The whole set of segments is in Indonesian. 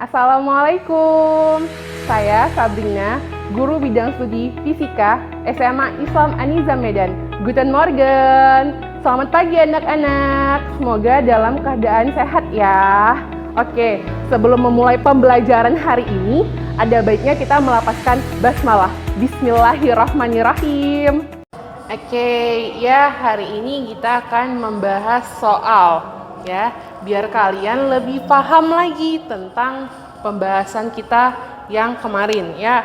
Assalamualaikum, saya Sabrina, guru bidang studi Fisika SMA Islam Aniza Medan. Guten Morgen, selamat pagi anak-anak, semoga dalam keadaan sehat ya. Oke, sebelum memulai pembelajaran hari ini, ada baiknya kita melafazkan basmalah. Bismillahirrahmanirrahim. Oke, ya hari ini kita akan membahas soal ya, biar kalian lebih paham lagi tentang pembahasan kita yang kemarin ya.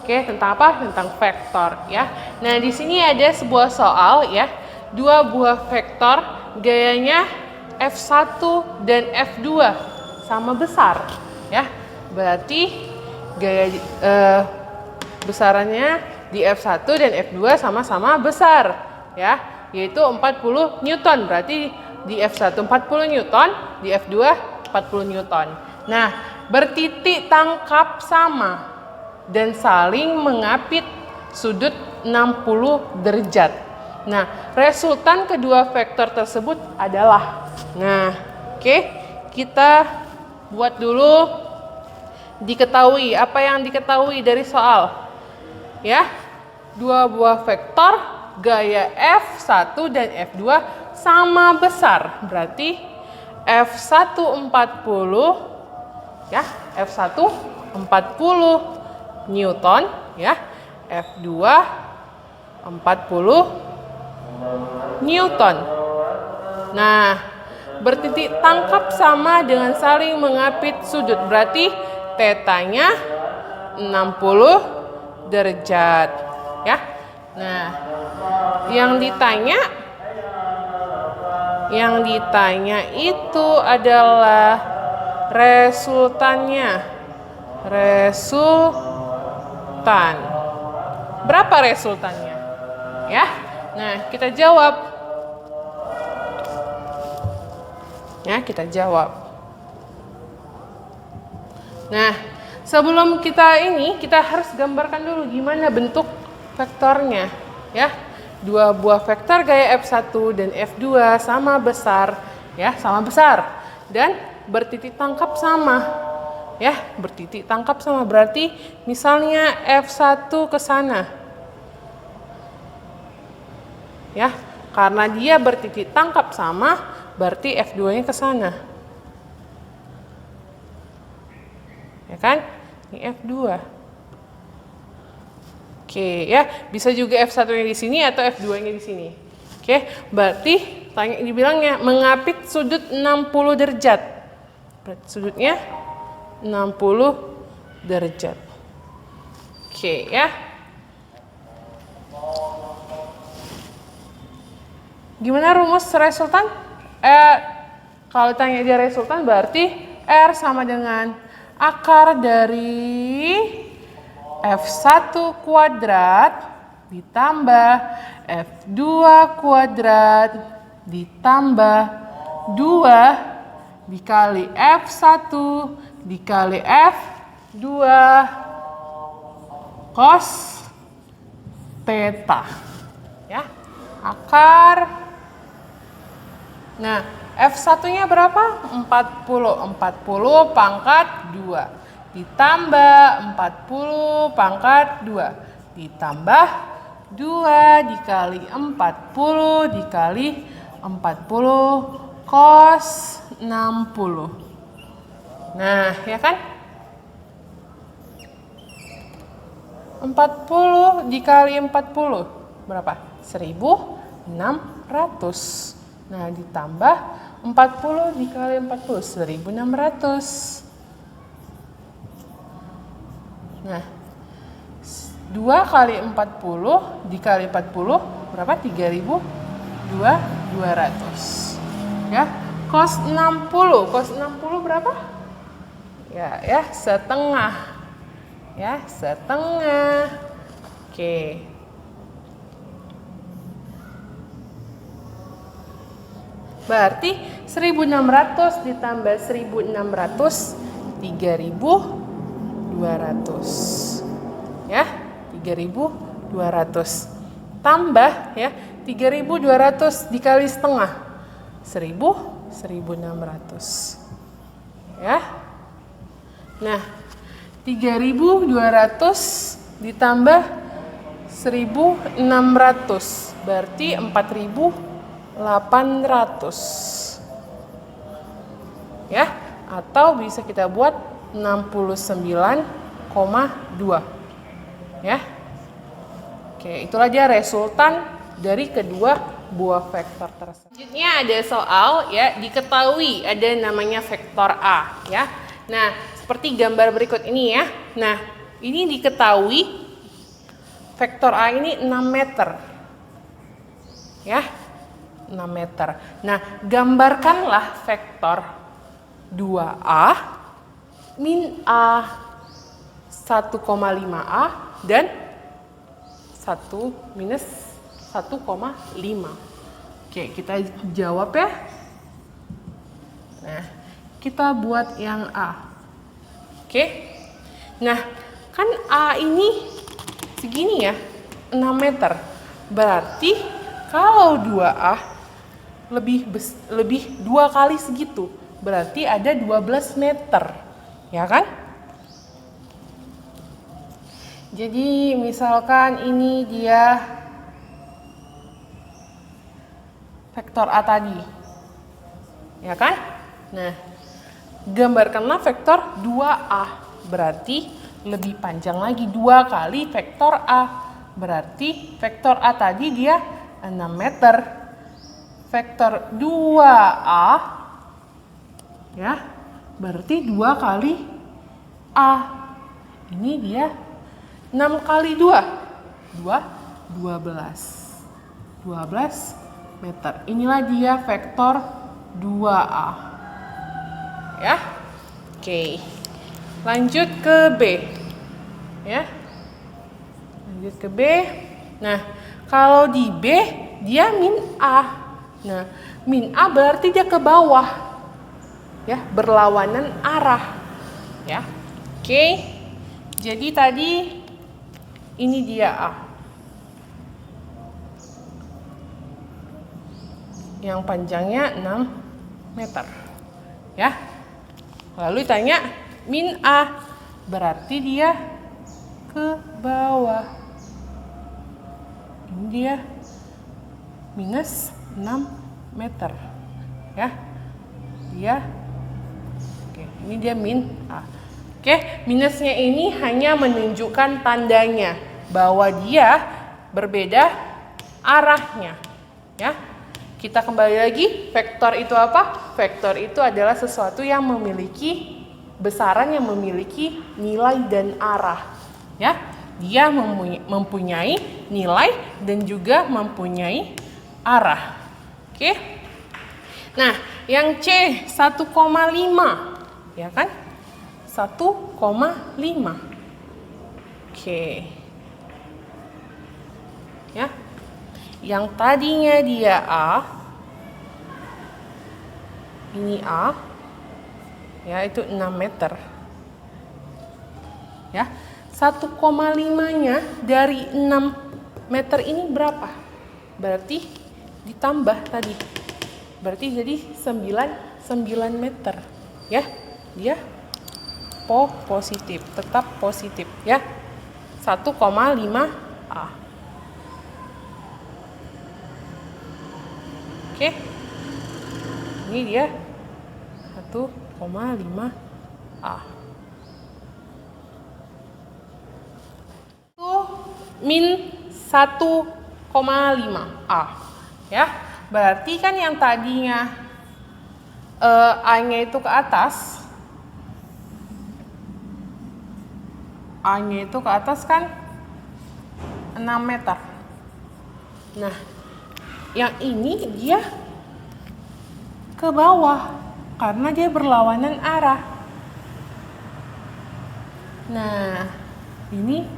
Oke, tentang apa? Tentang vektor ya. Nah, di sini ada sebuah soal ya. Dua buah vektor gayanya F1 dan F2 sama besar ya. Berarti gaya besarannya di F1 dan F2 sama-sama besar ya, yaitu 40 Newton. Berarti di F1 40 Newton, di F2 40 Newton. Nah, bertitik tangkap sama dan saling mengapit sudut 60 derajat. Nah, resultan kedua vektor tersebut adalah, oke, kita buat dulu diketahui. Apa yang diketahui dari soal? Ya, dua buah vektor gaya F1 dan F2 sama besar. Berarti F1 40 ya, F1 40 Newton ya, F2 40 Newton. Nah, bertitik tangkap sama dengan saling mengapit sudut. Berarti tetanya 60 derajat ya. Nah, yang ditanya itu adalah resultannya. Resultan. Berapa resultannya? Ya. Nah, kita jawab. Ya, kita jawab. Nah, sebelum kita harus gambarkan dulu gimana bentuk vektornya, ya. Dua buah vektor gaya F1 dan F2 sama besar, ya, sama besar. Dan bertitik tangkap sama. Ya, bertitik tangkap sama berarti misalnya F1 ke sana. Ya, karena dia bertitik tangkap sama, berarti F2-nya ke sana. Ya kan? Ini F2. Oke, ya, bisa juga F1-nya di sini atau F2-nya di sini. Oke, berarti dibilangnya mengapit sudut 60 derajat. Berarti sudutnya 60 derajat. Oke, ya. Gimana rumus resultan? Kalau tanya dia resultan berarti R sama dengan akar dari F1 kuadrat ditambah F2 kuadrat ditambah 2 dikali F1 dikali F2 cos theta. Ya, akar. Nah, F1-nya berapa? 40 pangkat 2 ditambah 40 pangkat 2 ditambah 2 dikali 40 dikali 40 cos 60. Nah, ya kan? 40 dikali 40 berapa? 1600. Nah, ditambah 40 dikali 40, 1600. Nah, 2 kali 40 dikali 40 berapa? 3200. Ya, cos 60. Cos 60 berapa? Ya, setengah. Ya, setengah. Oke. Berarti 1600 ditambah 1600 3200. Ya, 3200. Tambah ya, 3200 dikali setengah. 1600. Ya. Nah, 3.200 ditambah 1.600 berarti 4.800 ya, atau bisa kita buat 69,2 ya. Oke, itulah dia resultan dari kedua buah vektor tersebut. Selanjutnya ada soal ya, diketahui ada namanya vektor A ya. Nah, seperti gambar berikut ini ya. Nah, ini diketahui vektor A ini 6 meter. Ya. 6 meter. Nah, gambarkanlah vektor 2A min A 1,5A dan 1 minus 1,5. Oke, kita jawab ya. Nah, kita buat yang A. Oke. Nah, kan A ini segini ya, 6 meter. Berarti kalau 2A lebih 2 kali segitu. Berarti ada 12 meter. Ya kan? Jadi misalkan ini dia vektor A tadi. Ya kan? Nah, gambarkanlah vektor 2A. Berarti lebih panjang lagi 2 kali vektor A. Berarti vektor A tadi dia 6 meter. Vektor 2A ya, berarti 2 kali A. Ini dia 6 kali 2. 12 meter. Inilah dia vektor 2A. Ya. Oke. Lanjut ke B. Ya. Lanjut ke B. Nah, kalau di B dia min A. Nah, min A berarti dia ke bawah. Ya, berlawanan arah. Ya. Oke. Jadi tadi ini dia A. Yang panjangnya 6 meter. Ya. Lalu tanya min A, berarti dia ke bawah. Ini dia minus 6 meter. Ya. Dia oke, ini dia min A. Oke, minusnya ini hanya menunjukkan tandanya bahwa dia berbeda arahnya. Ya. Kita kembali lagi, vektor itu apa? Vektor itu adalah sesuatu yang memiliki besaran yang memiliki nilai dan arah. Ya, dia mempunyai nilai dan juga mempunyai arah. Oke. Nah, yang C 1,5, ya kan? 1,5. Oke. Ya. Yang tadinya dia A, ini A, ya itu 6 meter. Ya, 1,5-nya dari 6 meter ini berapa? Berarti ditambah tadi. Berarti jadi 9 meter. Ya, dia positif, tetap positif ya. 1,5 A. Oke. Ini dia 1,5 A. Itu min 1,5 A. Ya. Berarti kan yang tadinya A-nya itu ke atas. A-nya itu ke atas kan 6 meter. Nah, yang ini dia ke bawah karena dia berlawanan arah. Nah, ini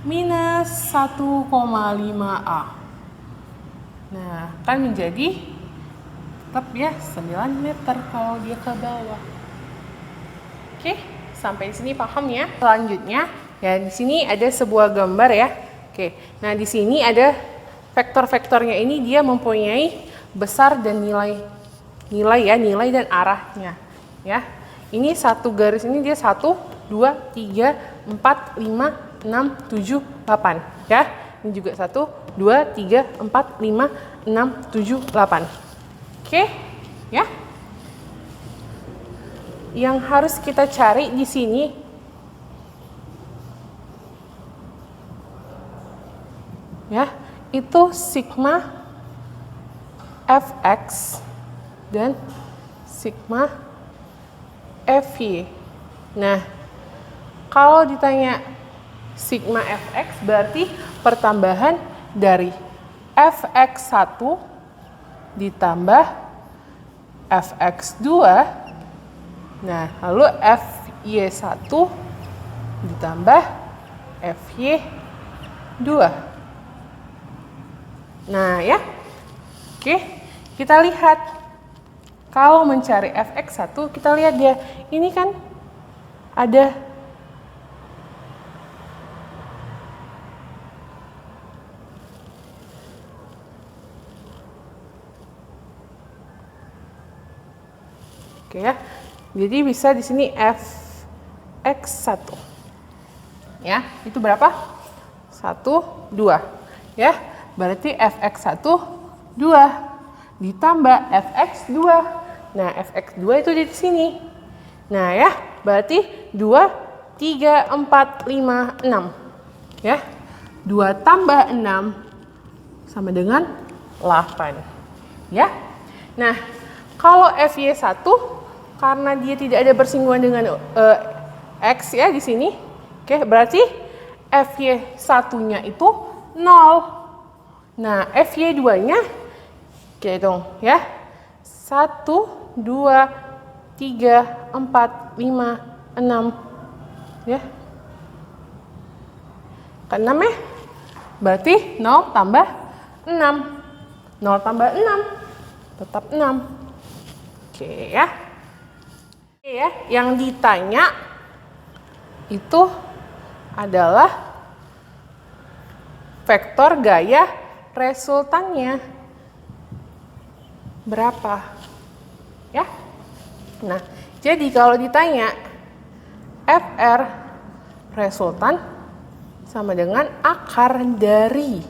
minus 1,5 A. Nah, kan menjadi tetap ya 9 meter kalau dia ke bawah. Oke, sampai sini paham ya? Selanjutnya, ya di sini ada sebuah gambar ya. Oke, nah di sini ada vektor-vektornya ini dia mempunyai besar dan nilai dan arahnya. Ya, ini satu garis ini dia 1 2, 3, 4, 5, 6, 7, 8. Ya, ini juga 1, 2, 3, 4, 5, 6, 7, 8. Oke, ya. Yang harus kita cari di sini ya, itu sigma fx dan sigma fy. Nah, kalau ditanya sigma fx berarti pertambahan dari fx1 ditambah fx2. Nah, lalu fy1 ditambah fy2. Nah, ya. Oke, kita lihat. Kalau mencari fx1, kita lihat dia. Ini kan ada oke ya. Jadi bisa di sini fx1. Ya, itu berapa? 1, 2. Ya, berarti fx1 2 ditambah fx2. Nah, fx2 itu di sini. Nah, ya, berarti 2, 3, 4, 5, 6. Ya, 2 tambah 6 sama dengan 8. Ya. Nah, kalau fy1 karena dia tidak ada bersinggungan dengan x ya di sini. Oke, berarti fy1-nya itu 0. Nah, fy2-nya oke dong ya. 1, 2, 3, 4, 5, 6. Ya. Ke 6 ya. Berarti 0 tambah 6. 0 tambah 6 tetap 6. Oke ya. Oke ya, yang ditanya itu adalah vektor gaya resultannya berapa? Ya. Nah, jadi kalau ditanya FR resultan sama dengan akar dari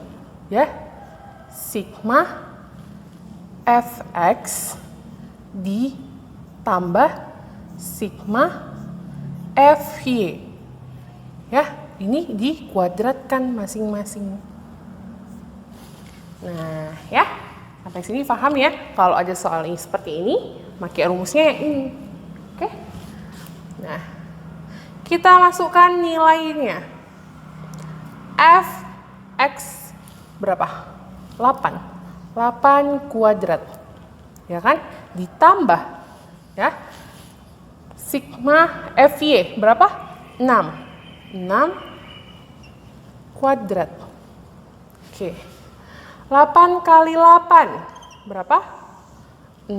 ya sigma fx ditambah sigma fy. Ya, ini dikuadratkan masing-masing. Nah, ya. Sampai sini paham ya? Kalau ada soal ini seperti ini, pakai rumusnya yang ini. Oke? Nah, kita masukkan nilainya. Fx berapa? 8. 8 kuadrat. Ya kan? Ditambah ya. Sigma fy berapa? 6. 6 kuadrat. Oke. 8 kali 8 berapa? 6.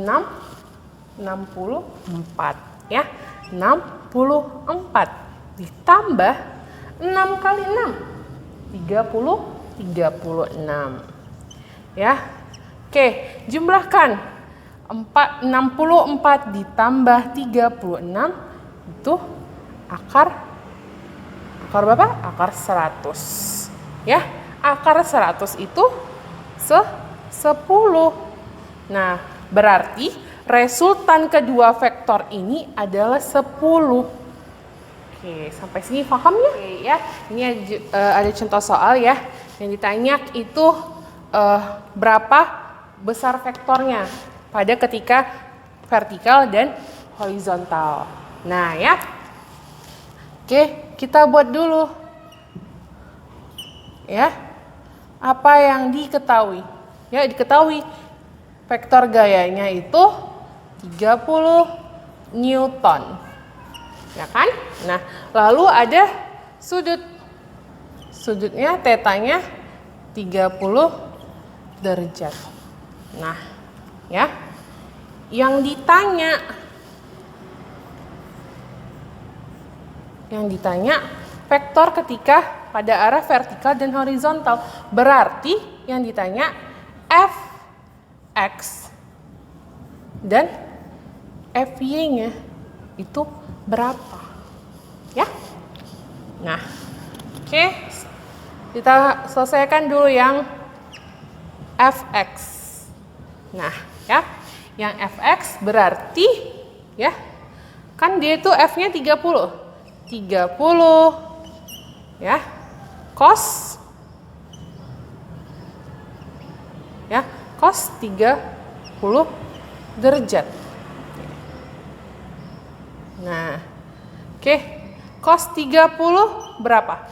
64 ya. 64 ditambah 6 kali 6 36 ya. Oke, jumlahkan 64 ditambah 36 itu akar berapa? Akar 100 ya. Akar 100 itu 10. Nah, berarti resultan kedua vektor ini adalah 10. Oke, sampai sini paham ya? Oke, ya. Ini ada contoh soal ya. Yang ditanya itu berapa besar vektornya pada ketika vertikal dan horizontal. Nah, ya. Oke, kita buat dulu. Ya. Apa yang diketahui? Ya, diketahui vektor gayanya itu 30 Newton. Ya kan? Nah, lalu ada sudut. Sudutnya tetanya 30 derajat. Nah, ya. Yang ditanya vektor ketika pada arah vertikal dan horizontal. Berarti yang ditanya fx dan fy-nya itu berapa? Ya. Nah, oke. Kita selesaikan dulu yang fx. Nah, ya. Yang fx berarti ya. Kan dia itu f-nya 30. 30 ya. Cos ya, cos 30 derajat. Nah, oke. Cos 30 berapa?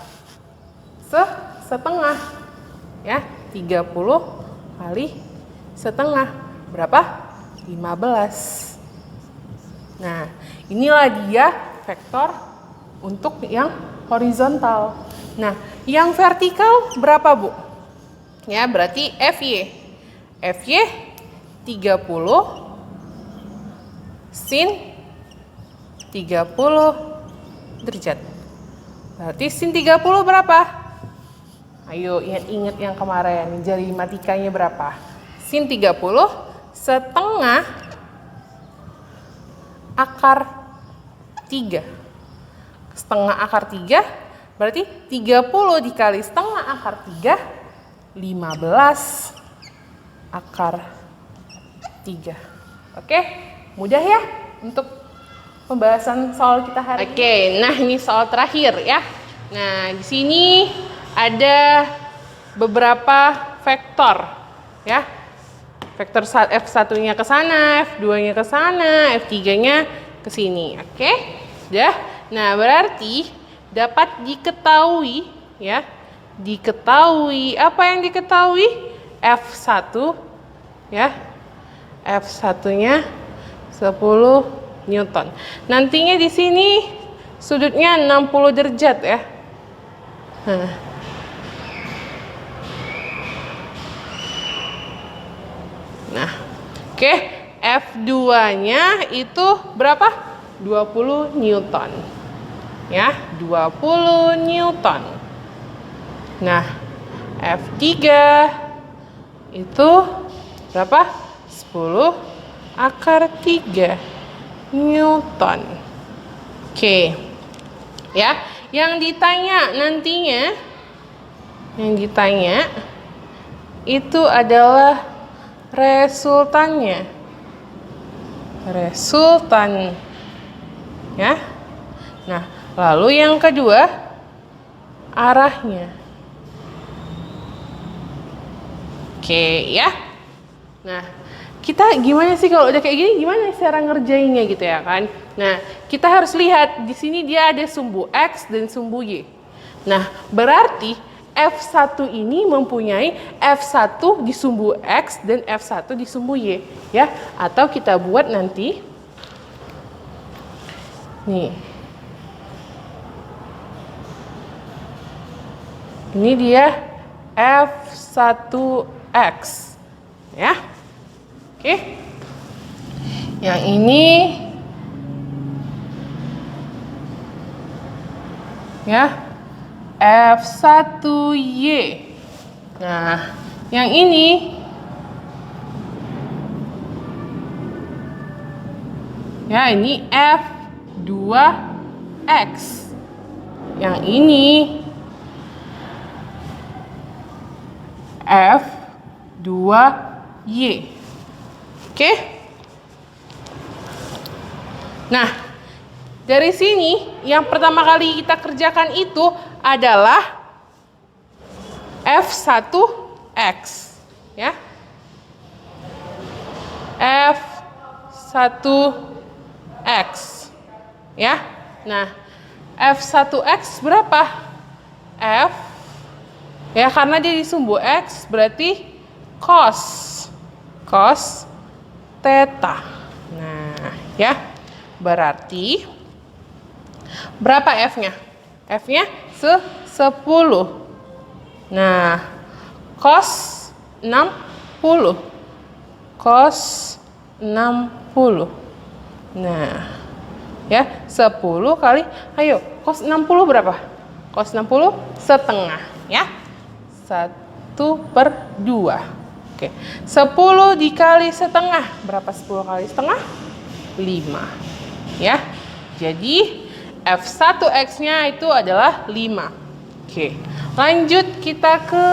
Setengah. Ya, 30 kali setengah. Berapa? 15. Nah, inilah dia vektor untuk yang horizontal. Nah, yang vertikal berapa, Bu? Ya, berarti FY. FY 30 sin 30 derajat. Berarti sin 30 berapa? Ayo ingat yang kemarin, jari matikanya berapa? Sin 30 setengah akar 3. Setengah akar 3 berarti 30 dikali setengah akar 3, 15 akar 3. Oke, mudah ya untuk pembahasan soal kita hari ini. Oke, nah ini soal terakhir ya. Nah, di sini ada beberapa vektor ya. Vektor F1-nya ke sana, F2-nya ke sana, F3-nya ke sini. Oke? Sudah? Nah, berarti dapat diketahui ya. Diketahui apa yang diketahui? F1 ya. F1-nya 10 Newton. Nantinya di sini sudutnya 60 derajat ya. Nah, oke, F2-nya itu berapa? 20 Newton. Ya, 20 Newton. Nah, F3 itu berapa? 10 akar 3 Newton. Oke. Ya, yang ditanya nantinya itu adalah resultannya. Resultan. Ya. Nah, lalu yang kedua arahnya. Oke, ya. Nah, kita gimana sih kalau udah kayak gini, gimana cara ngerjainnya gitu ya kan? Nah, kita harus lihat di sini dia ada sumbu X dan sumbu Y. Nah, berarti F1 ini mempunyai F1 di sumbu X dan F1 di sumbu Y ya. Atau kita buat nanti nih. Ini dia F1X ya. Oke. Yang ini ya F1Y. Nah, yang ini ya ini F2X. Yang ini F2Y. Oke. Nah, dari sini yang pertama kali kita kerjakan itu adalah F1X ya. F1X ya. Nah, F1X berapa? F ya, karena dia di sumbu X berarti cos theta. Nah, ya. Berarti berapa F-nya? F-nya 10. Nah, cos 60. Cos 60. Nah, ya, 10 kali, ayo, cos 60 berapa? Cos 60 setengah, ya. 1/2. Oke, 10 dikali setengah. Berapa 10 kali setengah? 5. Ya, jadi F1X-nya itu adalah 5. Oke, lanjut kita ke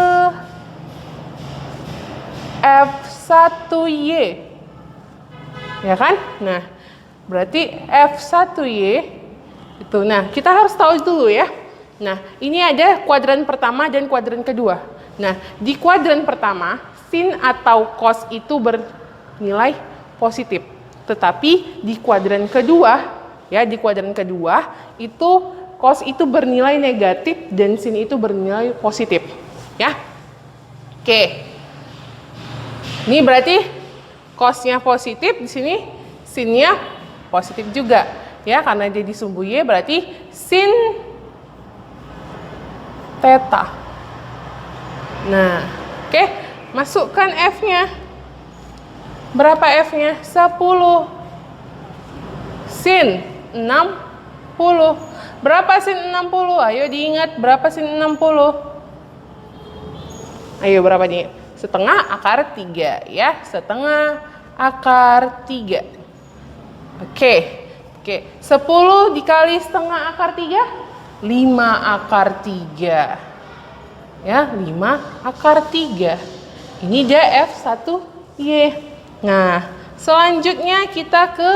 F1Y. Ya kan? Nah, berarti F1Y itu. Nah, kita harus tahu dulu ya. Nah, ini ada kuadran pertama dan kuadran kedua. Nah, di kuadran pertama, sin atau cos itu bernilai positif. Tetapi di kuadran kedua, ya, di kuadran kedua itu cos itu bernilai negatif dan sin itu bernilai positif, ya. Oke. Ini berarti cosnya positif, di sini sinnya positif juga, ya, karena dia di sumbu Y berarti sin theta. Nah, oke, masukkan F-nya. Berapa F-nya? 10. Sin 60. Berapa sin 60? Ayo diingat, berapa sin 60? Ayo berapa nih? Setengah akar 3, ya. Setengah akar 3. Oke. 10 dikali setengah akar 3? 5 akar 3. Ya, 5 akar 3. Ini dia F1Y. Nah, selanjutnya kita ke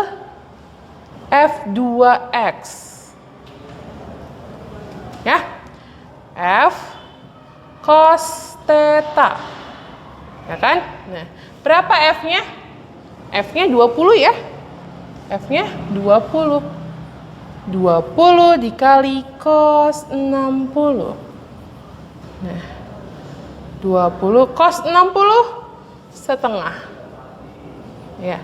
F2X. Ya. F cos theta. Ya kan? Nah, berapa F-nya? F-nya 20 ya. F-nya 20. 20 dikali cos 60. Nah, 20 cos 60 setengah. Ya.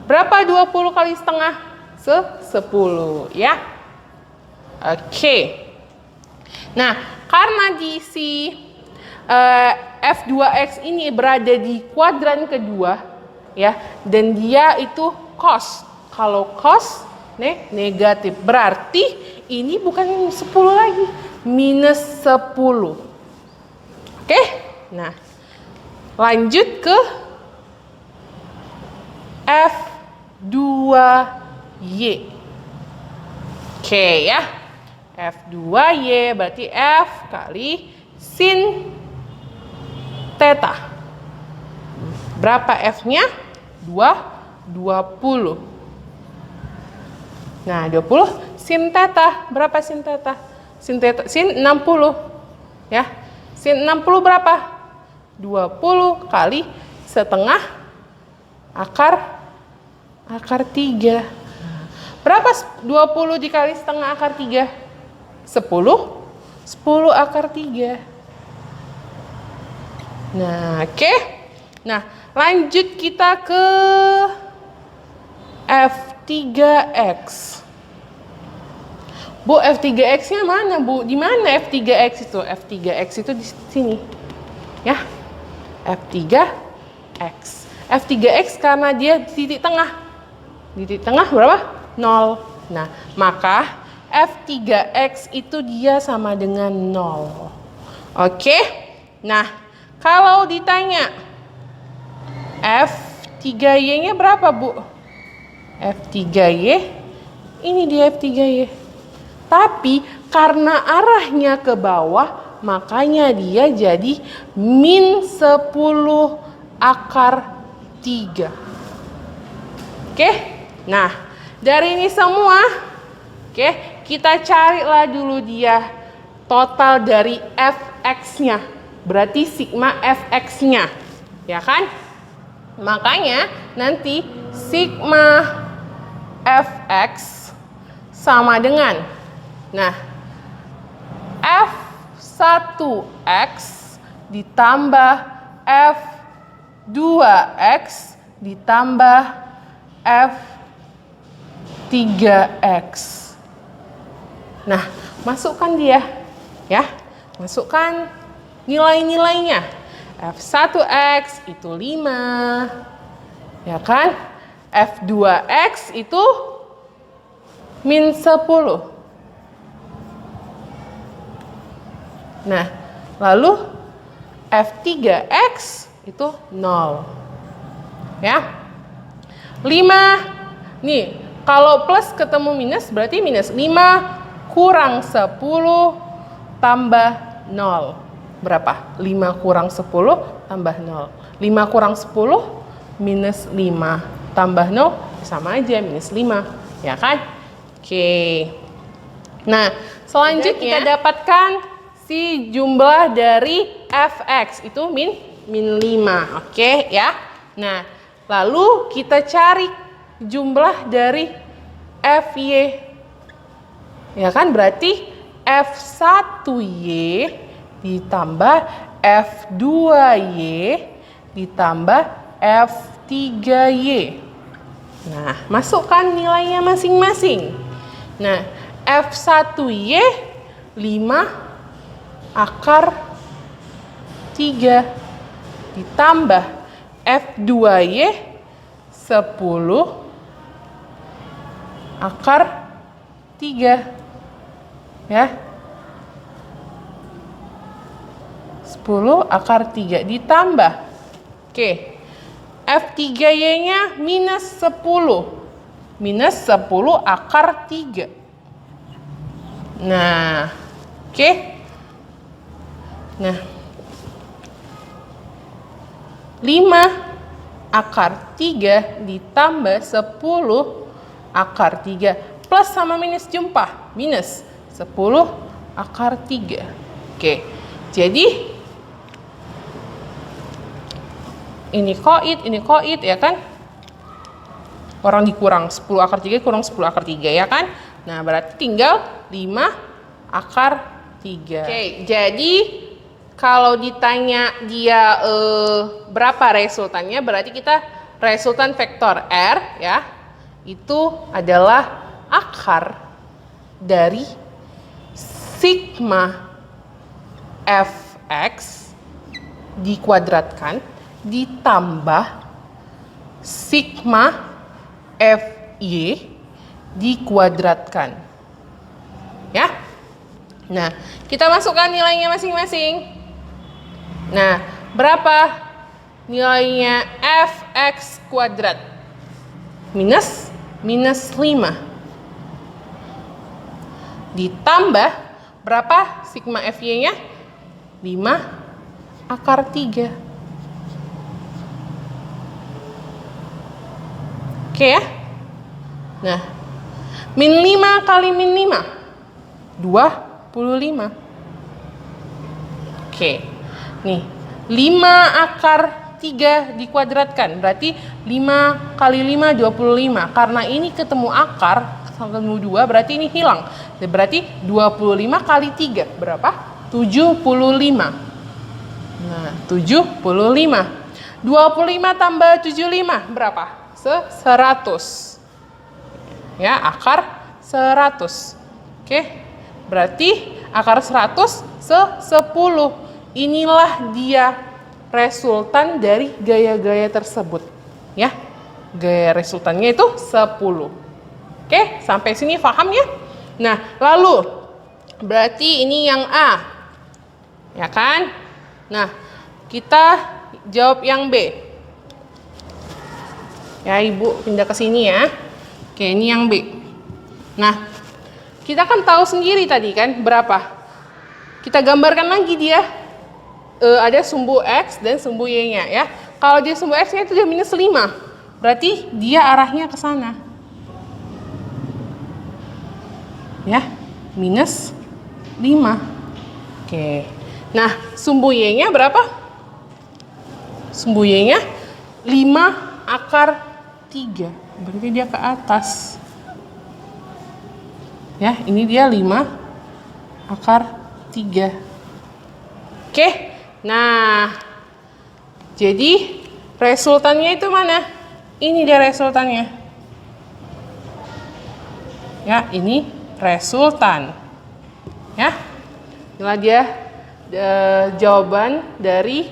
Berapa 20 kali setengah? 10, ya. Oke. Nah, karena di si F2X ini berada di kuadran kedua, ya, dan dia itu cos. Kalau cos negatif, berarti ini bukan 10 lagi, minus 10. Oke, nah lanjut ke F2Y. Oke ya, F2Y berarti F kali sin theta. Berapa F-nya? 20. Nah, 20 sin theta. Berapa sin theta? Sin 60. Ya. Sin 60 berapa? 20 kali setengah akar 3. Berapa 20 dikali setengah akar 3? 10. 10 akar 3. Nah, oke. Nah, lanjut kita ke F3X. Bu, F3X-nya mana, Bu? Di mana F3X itu? F3X itu di sini. Ya. F3X. F3X karena dia di titik tengah. Di titik tengah berapa? 0. Nah, maka F3X itu dia sama dengan 0. Oke? Nah, kalau ditanya F3Y-nya berapa, Bu? F3Y, ini dia F3Y. Tapi karena arahnya ke bawah, makanya dia jadi min 10 akar 3. Oke? Nah, dari ini semua, oke, kita carilah dulu dia total dari Fx-nya. Berarti sigma Fx-nya. Ya kan? Makanya nanti sigma Fx sama dengan, nah, F1X ditambah F2X ditambah F3X. Nah, masukkan dia, ya. Masukkan nilai-nilainya. F1X itu 5, ya kan? F2X itu min 10. Nah, lalu F3X itu 0. Ya. 5. Nih, kalau plus ketemu minus berarti minus. 5 kurang 10 tambah 0. Berapa? 5 kurang 10 tambah 0. 5 kurang 10 minus 5 tambah 0 sama aja minus 5. Ya kan? Oke. Nah, selanjutnya kita dapatkan si jumlah dari fx itu min 5. Oke ya. Nah, lalu kita cari jumlah dari fy. Ya kan, berarti f1y ditambah f2y ditambah f3y. Nah, masukkan nilainya masing-masing. Nah, f1y 5 akar 3 ditambah f2y 10 akar 3. Ya. 10 akar 3 ditambah. Oke. F3Y-nya minus 10. Minus 10 akar 3. Nah, oke. Nah, 5 akar 3 ditambah 10 akar 3 plus sama minus jumpa. Minus 10 akar 3. Oke, jadi ini koit ya kan? Orang dikurang 10 akar 3 kurang 10 akar 3 ya kan? Nah, berarti tinggal 5 akar 3. Oke, jadi kalau ditanya dia berapa resultannya, berarti kita resultan vektor R ya, itu adalah akar dari sigma fx dikuadratkan ditambah sigma fy dikuadratkan. Ya. Nah, kita masukkan nilainya masing-masing. Nah, berapa nilainya fx kuadrat? Minus 5. Ditambah berapa sigma fy-nya? 5 akar 3. Oke ya? Nah, min 5 kali min 5. 25. Oke. Nih, 5 akar 3 dikuadratkan. Berarti 5 kali 5, 25. Karena ini ketemu akar, ketemu 2, berarti ini hilang. Berarti 25 kali 3. Berapa? 75. Nah, 75. 25 tambah 75. Berapa? 100. Ya, akar 100. Oke. Berarti akar 100 10. Inilah dia resultan dari gaya-gaya tersebut. Ya. Gaya resultannya itu 10. Oke, sampai sini paham ya? Nah, lalu berarti ini yang A. Ya kan? Nah, kita jawab yang B. Ya, Ibu pindah ke sini ya. Oke, ini yang B. Nah, kita kan tahu sendiri tadi kan berapa? Kita gambarkan lagi dia. Ada sumbu X dan sumbu Y-nya ya. Kalau dia sumbu X-nya itu dia minus 5. Berarti dia arahnya ke sana. Ya, minus 5. Oke. Nah, sumbu Y-nya berapa? Sumbu Y-nya 5 akar 3. Berarti dia ke atas. Ya, ini dia 5 akar 3. Oke. Nah, jadi resultannya itu mana? Ini dia resultannya. Ya, ini resultan. Ya, inilah dia jawaban dari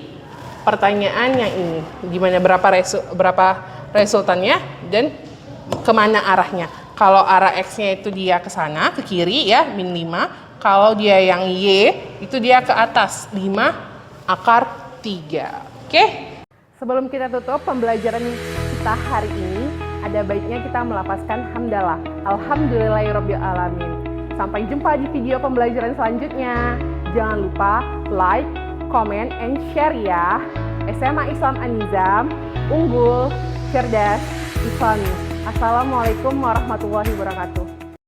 pertanyaan yang ini. Gimana berapa resultannya dan kemana arahnya. Kalau arah X-nya itu dia ke sana, ke kiri ya, min 5. Kalau dia yang Y, itu dia ke atas, 5 akar 3. Oke? Sebelum kita tutup pembelajaran kita hari ini, ada baiknya kita melafazkan hamdalah. Alhamdulillahirabbil alamin. Sampai jumpa di video pembelajaran selanjutnya. Jangan lupa like, comment, and share ya. SMA Islam An-Nizam, unggul, cerdas, Islami. Assalamualaikum warahmatullahi wabarakatuh.